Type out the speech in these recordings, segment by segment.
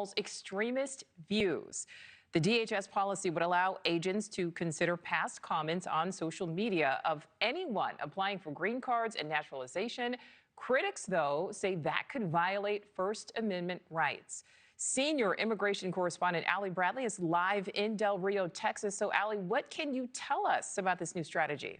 calls extremist views. The DHS policy would allow agents to consider past comments on social media of anyone applying for green cards and naturalization. Critics, though, say that could violate First Amendment rights. Senior immigration correspondent Allie Bradley is live in Del Rio, Texas. So, Allie, what can you tell us about this new strategy?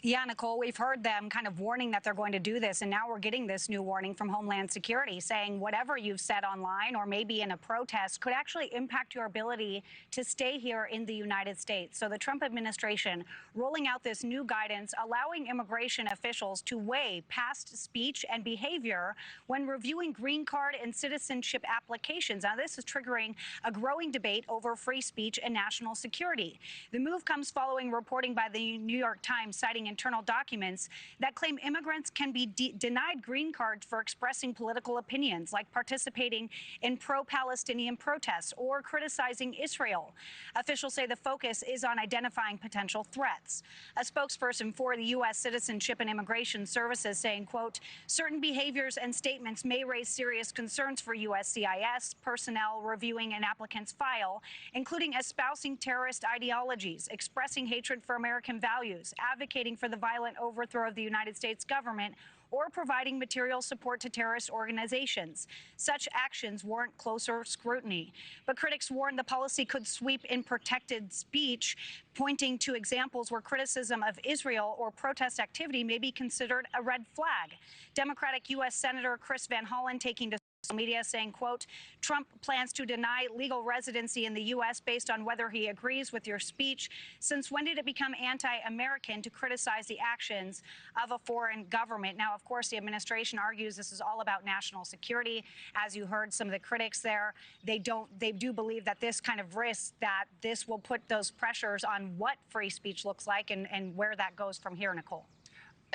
Yeah, Nicole, we've heard them kind of warning that they're going to do this. And now we're getting this new warning from Homeland Security saying whatever you've said online or maybe in a protest could actually impact your ability to stay here in the United States. So the Trump administration rolling out this new guidance, allowing immigration officials to weigh past speech and behavior when reviewing green card and citizenship applications. Now, this is triggering a growing debate over free speech and national security. The move comes following reporting by the New York Times citing internal documents that claim immigrants can be denied green cards for expressing political opinions, like participating in pro-Palestinian protests or criticizing Israel. Officials say the focus is on identifying potential threats. A spokesperson for the U.S. Citizenship and Immigration Services saying, quote, certain behaviors and statements may raise serious concerns for USCIS personnel reviewing an applicant's file, including espousing terrorist ideologies, expressing hatred for American values, advocating for the violent overthrow of the United States government, or providing material support to terrorist organizations. Such actions warrant closer scrutiny. But critics warn the policy could sweep in protected speech, pointing to examples where criticism of Israel or protest activity may be considered a red flag. Democratic U.S. Senator Chris Van Hollen taking to media saying, quote, Trump plans to deny legal residency in the U.S. based on whether he agrees with your speech. Since when did it become anti-American to criticize the actions of a foreign government? Now, of course, the administration argues this is all about national security. As you heard some of the critics there, they do believe that this kind of risk, that this will put those pressures on what free speech looks like and where that goes from here, Nicole.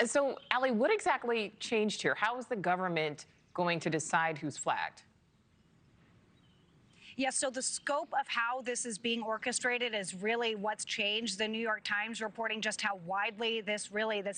So, Allie, what exactly changed here? How is the government going to decide who's flagged? Yes, so the scope of how this is being orchestrated is really what's changed. The New York Times reporting just how widely this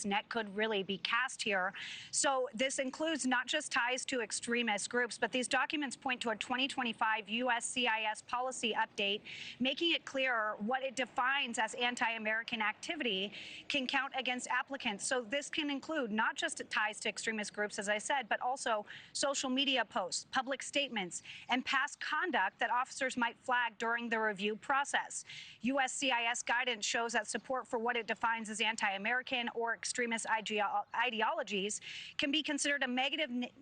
net could really be cast here. So this includes not just ties to extremist groups, but these documents point to a 2025 USCIS policy update, making it clearer what it defines as anti-American activity can count against applicants. So this can include not just ties to extremist groups, as I said, but also social media posts, public statements, and past conduct that officers might flag during the review process. USCIS guidance shows that support for what it defines as anti-American or extremist ideologies can be considered a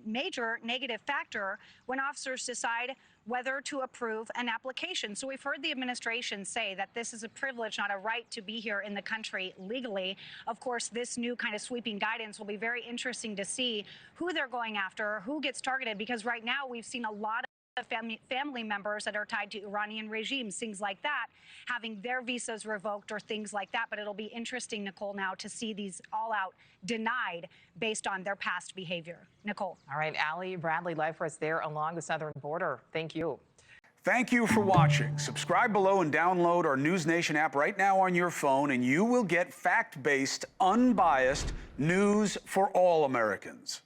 major negative factor when officers decide whether to approve an application. So we've heard the administration say that this is a privilege, not a right, to be here in the country legally. Of course, this new kind of sweeping guidance will be very interesting to see who they're going after, who gets targeted, because right now we've seen a lot of family members that are tied to Iranian regimes, things like that, having their visas revoked or things like that. But it'll be interesting, Nicole, now to see these all out denied based on their past behavior. Nicole. All right, Allie Bradley, live for us there along the southern border. Thank you. Thank you for watching. Subscribe below and download our NewsNation app right now on your phone, and you will get fact-based, unbiased news for all Americans.